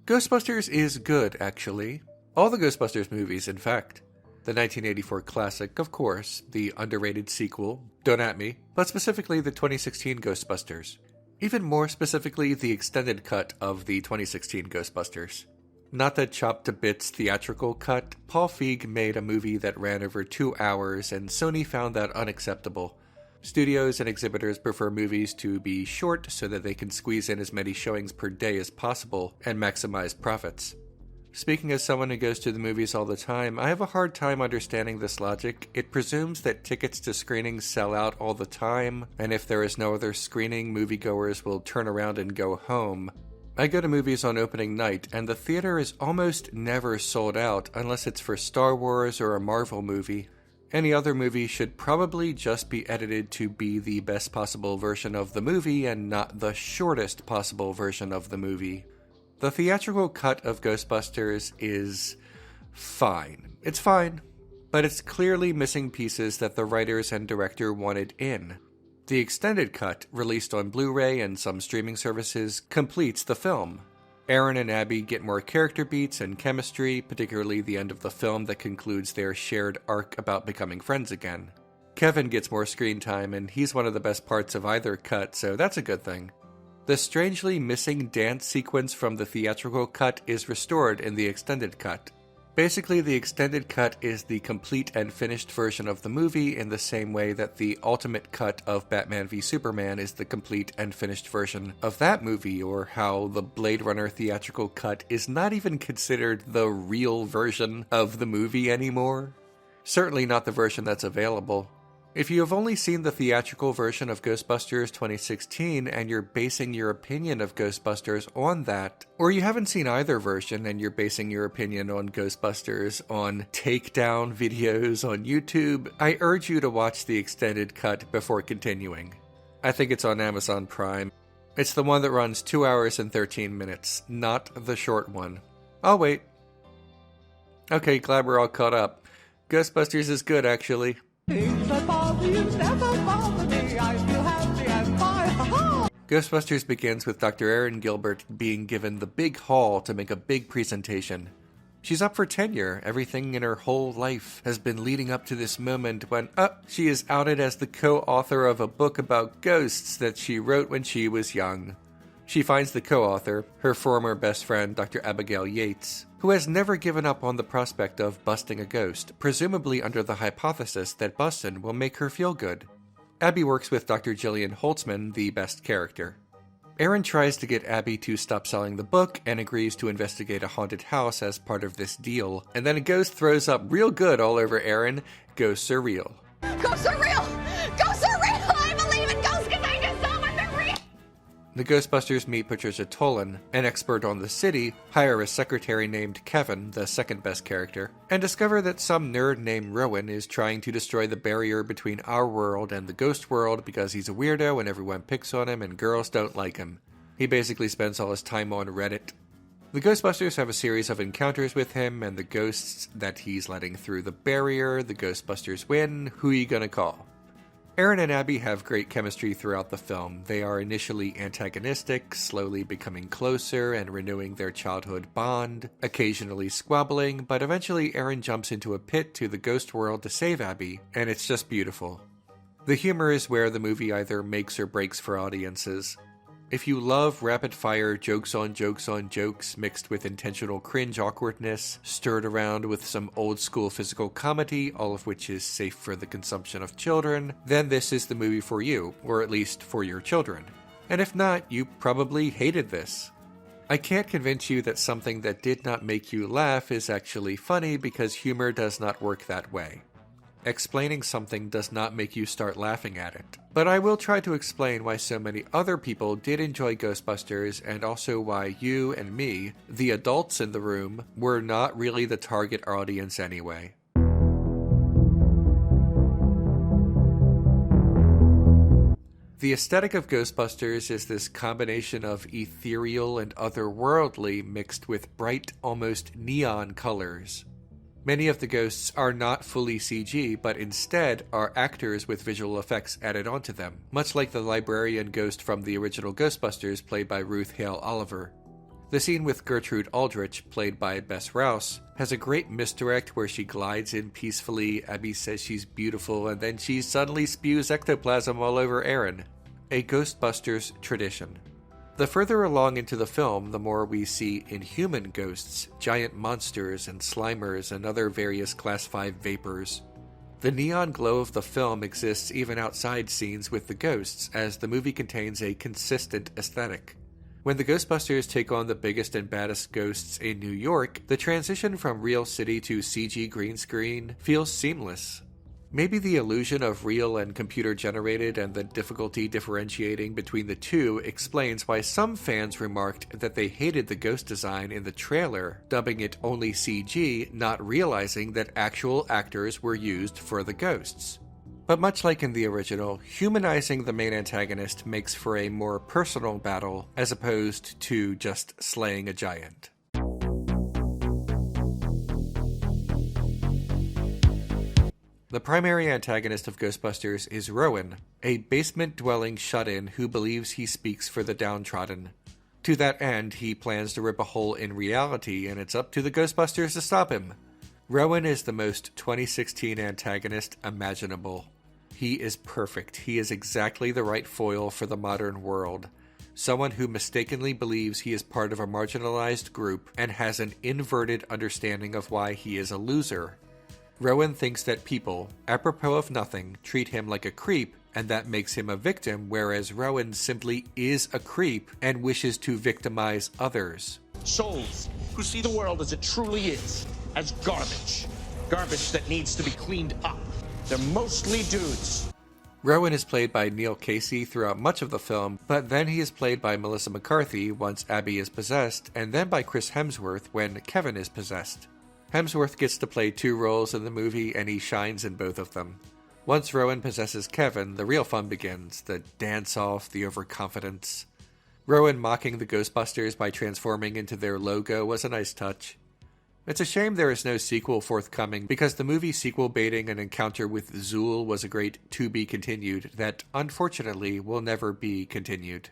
Ghostbusters is good, actually. All the Ghostbusters movies, in fact. The 1984 classic, of course, the underrated sequel, don't at me, but specifically the 2016 Ghostbusters. Even more specifically, the extended cut of the 2016 Ghostbusters. Not the chopped to bits theatrical cut. Paul Feig made a movie that ran over 2 hours, and Sony found that unacceptable. Studios and exhibitors prefer movies to be short so that they can squeeze in as many showings per day as possible and maximize profits. Speaking as someone who goes to the movies all the time, I have a hard time understanding this logic. It presumes that tickets to screenings sell out all the time, and if there is no other screening, moviegoers will turn around and go home. I go to movies on opening night, and the theater is almost never sold out unless it's for Star Wars or a Marvel movie. Any other movie should probably just be edited to be the best possible version of the movie and not the shortest possible version of the movie. The theatrical cut of Ghostbusters is fine. It's fine, but it's clearly missing pieces that the writers and director wanted in. The extended cut, released on Blu-ray and some streaming services, completes the film. Aaron and Abby get more character beats and chemistry, particularly the end of the film that concludes their shared arc about becoming friends again. Kevin gets more screen time, and he's one of the best parts of either cut, so that's a good thing. The strangely missing dance sequence from the theatrical cut is restored in the extended cut. Basically, the extended cut is the complete and finished version of the movie in the same way that the ultimate cut of Batman v Superman is the complete and finished version of that movie, or how the Blade Runner theatrical cut is not even considered the real version of the movie anymore. Certainly not the version that's available. If you have only seen the theatrical version of Ghostbusters 2016 and you're basing your opinion of Ghostbusters on that, or you haven't seen either version and you're basing your opinion on Ghostbusters on takedown videos on YouTube, I urge you to watch the extended cut before continuing. I think it's on Amazon Prime. It's the one that runs 2 hours and 13 minutes, not the short one. I'll wait. Okay, glad we're all caught up. Ghostbusters is good, actually. Ghostbusters begins with Dr. Erin Gilbert being given the big hall to make a big presentation. She's up for tenure. Everything in her whole life has been leading up to this moment when, she is outed as the co-author of a book about ghosts that she wrote when she was young. She finds the co-author, her former best friend, Dr. Abigail Yates, who has never given up on the prospect of busting a ghost, presumably under the hypothesis that bustin' will make her feel good. Abby works with Dr. Jillian Holtzman, the best character. Erin tries to get Abby to stop selling the book and agrees to investigate a haunted house as part of this deal, and then a ghost throws up real good all over Erin. Go surreal. Go surreal! Go surreal! I believe in ghosts because I just saw one, they're real! The Ghostbusters meet Patricia Tolan, an expert on the city, hire a secretary named Kevin, the second best character, and discover that some nerd named Rowan is trying to destroy the barrier between our world and the ghost world because he's a weirdo and everyone picks on him and girls don't like him. He basically spends all his time on Reddit. The Ghostbusters have a series of encounters with him and the ghosts that he's letting through the barrier. The Ghostbusters win. Who you gonna call? Erin and Abby have great chemistry throughout the film. They are initially antagonistic, slowly becoming closer and renewing their childhood bond, occasionally squabbling, but eventually Erin jumps into a pit to the ghost world to save Abby, and it's just beautiful. The humor is where the movie either makes or breaks for audiences. If you love rapid-fire jokes on jokes mixed with intentional cringe awkwardness, stirred around with some old-school physical comedy, all of which is safe for the consumption of children, then this is the movie for you, or at least for your children. And if not, you probably hated this. I can't convince you that something that did not make you laugh is actually funny because humor does not work that way. Explaining something does not make you start laughing at it. But I will try to explain why so many other people did enjoy Ghostbusters and also why you and me, the adults in the room, were not really the target audience anyway. The aesthetic of Ghostbusters is this combination of ethereal and otherworldly mixed with bright, almost neon colors. Many of the ghosts are not fully CG, but instead are actors with visual effects added onto them, much like the librarian ghost from the original Ghostbusters played by Ruth Hale Oliver. The scene with Gertrude Aldrich, played by Bess Rouse, has a great misdirect where she glides in peacefully, Abby says she's beautiful, and then she suddenly spews ectoplasm all over Aaron. A Ghostbusters tradition. The further along into the film, the more we see inhuman ghosts, giant monsters and slimers and other various Class 5 vapors. The neon glow of the film exists even outside scenes with the ghosts, as the movie contains a consistent aesthetic. When the Ghostbusters take on the biggest and baddest ghosts in New York, the transition from real city to CG green screen feels seamless. Maybe the illusion of real and computer-generated and the difficulty differentiating between the two explains why some fans remarked that they hated the ghost design in the trailer, dubbing it only CG, not realizing that actual actors were used for the ghosts. But much like in the original, humanizing the main antagonist makes for a more personal battle as opposed to just slaying a giant. The primary antagonist of Ghostbusters is Rowan, a basement-dwelling shut-in who believes he speaks for the downtrodden. To that end, he plans to rip a hole in reality, and it's up to the Ghostbusters to stop him. Rowan is the most 2016 antagonist imaginable. He is perfect. He is exactly the right foil for the modern world. Someone who mistakenly believes he is part of a marginalized group and has an inverted understanding of why he is a loser. Rowan thinks that people, apropos of nothing, treat him like a creep, and that makes him a victim, whereas Rowan simply is a creep and wishes to victimize others. Souls who see the world as it truly is, as garbage. Garbage that needs to be cleaned up. They're mostly dudes. Rowan is played by Neil Casey throughout much of the film, but then he is played by Melissa McCarthy once Abby is possessed, and then by Chris Hemsworth when Kevin is possessed. Hemsworth gets to play two roles in the movie, and he shines in both of them. Once Rowan possesses Kevin, the real fun begins, the dance-off, the overconfidence. Rowan mocking the Ghostbusters by transforming into their logo was a nice touch. It's a shame there is no sequel forthcoming, because the movie sequel baiting an encounter with Zool was a great to-be-continued that, unfortunately, will never be continued.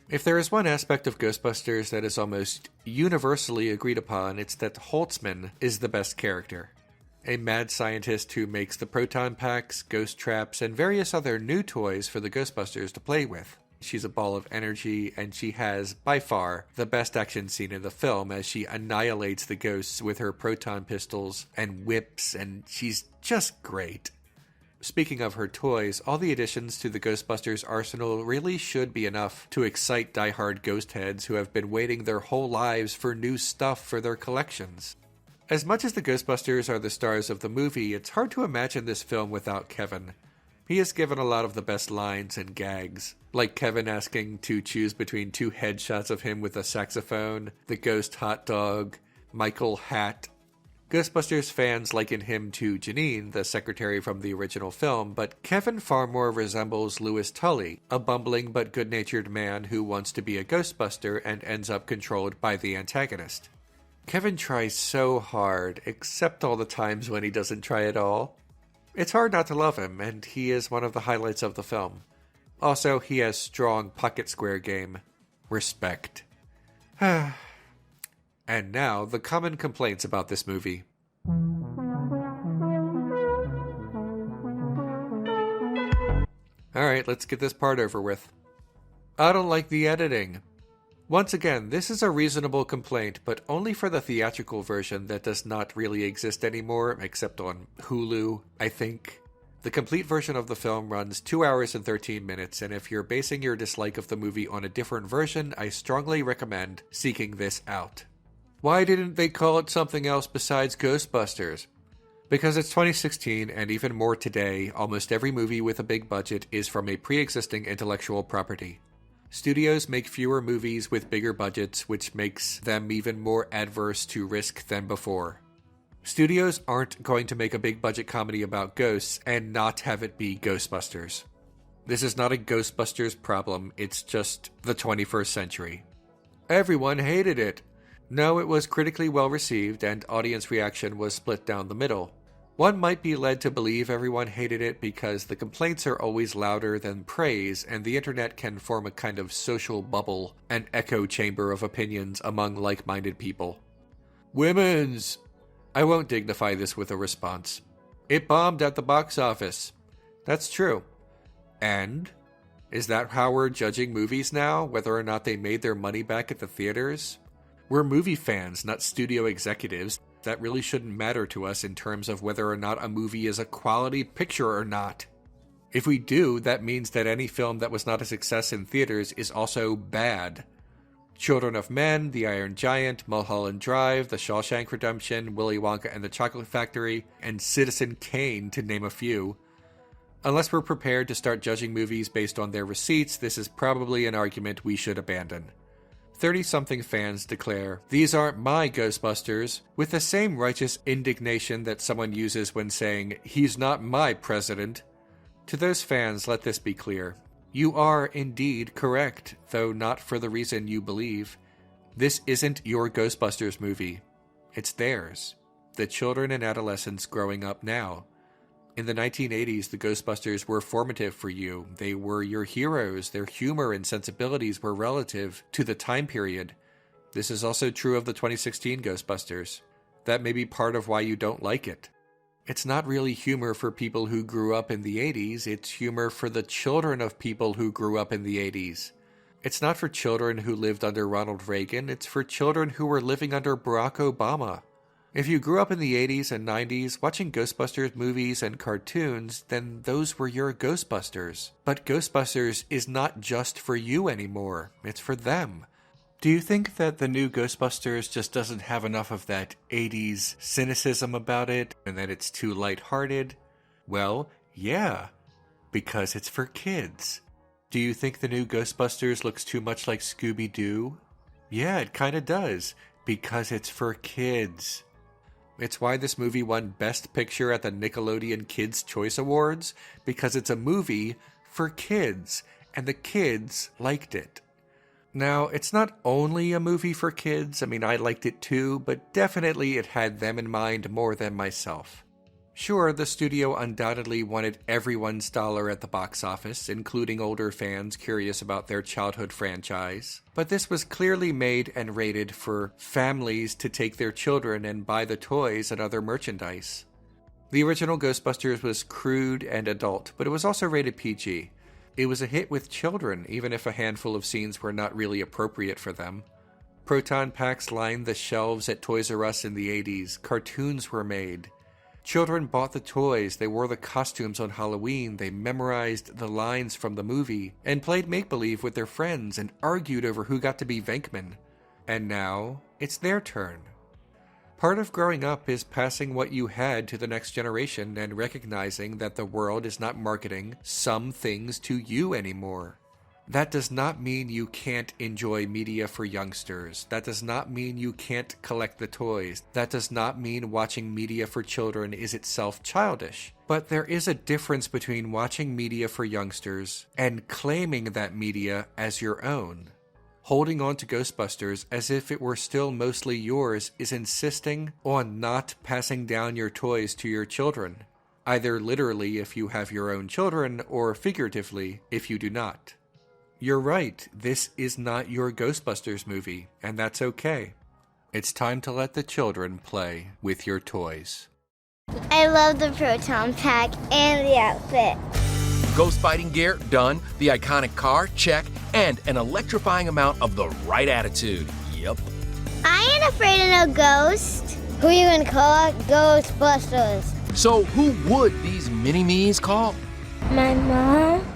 If there is one aspect of Ghostbusters that is almost universally agreed upon, it's that Holtzman is the best character. A mad scientist who makes the proton packs, ghost traps, and various other new toys for the Ghostbusters to play with. She's a ball of energy, and she has, by far, the best action scene in the film as she annihilates the ghosts with her proton pistols and whips, and she's just great. Speaking of her toys, all the additions to the Ghostbusters arsenal really should be enough to excite diehard ghost heads who have been waiting their whole lives for new stuff for their collections. As much as the Ghostbusters are the stars of the movie, it's hard to imagine this film without Kevin. He is given a lot of the best lines and gags, like Kevin asking to choose between two headshots of him with a saxophone, the ghost hot dog, Michael Hat. Ghostbusters fans liken him to Janine, the secretary from the original film, but Kevin far more resembles Louis Tully, a bumbling but good-natured man who wants to be a Ghostbuster and ends up controlled by the antagonist. Kevin tries so hard, except all the times when he doesn't try at all. It's hard not to love him, and he is one of the highlights of the film. Also, he has strong pocket square game. Respect. And now, the common complaints about this movie. Alright, let's get this part over with. I don't like the editing. Once again, this is a reasonable complaint, but only for the theatrical version that does not really exist anymore, except on Hulu, I think. The complete version of the film runs 2 hours and 13 minutes, and if you're basing your dislike of the movie on a different version, I strongly recommend seeking this out. Why didn't they call it something else besides Ghostbusters? Because it's 2016, and even more today, almost every movie with a big budget is from a pre-existing intellectual property. Studios make fewer movies with bigger budgets, which makes them even more adverse to risk than before. Studios aren't going to make a big budget comedy about ghosts and not have it be Ghostbusters. This is not a Ghostbusters problem, it's just the 21st century. Everyone hated it. No, it was critically well received and audience reaction was split down the middle. One might be led to believe everyone hated it because the complaints are always louder than praise, and the internet can form a kind of social bubble, an echo chamber of opinions among like-minded people. Women's! I won't dignify this with a response. It bombed at the box office. That's true. And? Is that how we're judging movies now, whether or not they made their money back at the theaters? We're movie fans, not studio executives. That really shouldn't matter to us in terms of whether or not a movie is a quality picture or not. If we do, that means that any film that was not a success in theaters is also bad. Children of Men, The Iron Giant, Mulholland Drive, The Shawshank Redemption, Willy Wonka and the Chocolate Factory, and Citizen Kane, to name a few. Unless we're prepared to start judging movies based on their receipts, this is probably an argument we should abandon. 30-something fans declare, "These aren't my Ghostbusters," with the same righteous indignation that someone uses when saying, "He's not my president." To those fans, let this be clear. You are indeed correct, though not for the reason you believe. This isn't your Ghostbusters movie. It's theirs. The children and adolescents growing up now. In the 1980s, the Ghostbusters were formative for you. They were your heroes. Their humor and sensibilities were relative to the time period. This is also true of the 2016 Ghostbusters. That may be part of why you don't like it. It's not really humor for people who grew up in the 80s. It's humor for the children of people who grew up in the 80s. It's not for children who lived under Ronald Reagan. It's for children who were living under Barack Obama. If you grew up in the 80s and 90s watching Ghostbusters movies and cartoons, then those were your Ghostbusters. But Ghostbusters is not just for you anymore. It's for them. Do you think that the new Ghostbusters just doesn't have enough of that 80s cynicism about it, and that it's too lighthearted? Well, yeah, because it's for kids. Do you think the new Ghostbusters looks too much like Scooby-Doo? Yeah, it kinda does, because it's for kids. It's why this movie won Best Picture at the Nickelodeon Kids' Choice Awards, because it's a movie for kids, and the kids liked it. Now, it's not only a movie for kids. I mean, I liked it too, but definitely it had them in mind more than myself. Sure, the studio undoubtedly wanted everyone's dollar at the box office, including older fans curious about their childhood franchise. But this was clearly made and rated for families to take their children and buy the toys and other merchandise. The original Ghostbusters was crude and adult, but it was also rated PG. It was a hit with children, even if a handful of scenes were not really appropriate for them. Proton packs lined the shelves at Toys R Us in the 80s. Cartoons were made. Children bought the toys, they wore the costumes on Halloween, they memorized the lines from the movie, and played make-believe with their friends and argued over who got to be Venkman. And now, it's their turn. Part of growing up is passing what you had to the next generation and recognizing that the world is not marketing some things to you anymore. That does not mean you can't enjoy media for youngsters. That does not mean you can't collect the toys. That does not mean watching media for children is itself childish. But there is a difference between watching media for youngsters and claiming that media as your own. Holding on to Ghostbusters as if it were still mostly yours is insisting on not passing down your toys to your children, either literally if you have your own children or figuratively if you do not. You're right, this is not your Ghostbusters movie, and that's okay. It's time to let the children play with your toys. I love the proton pack and the outfit. Ghost fighting gear, done. The iconic car, check. And an electrifying amount of the right attitude. Yep. I ain't afraid of no ghost. Who you gonna call it? Ghostbusters. So who would these mini-me's call? My mom.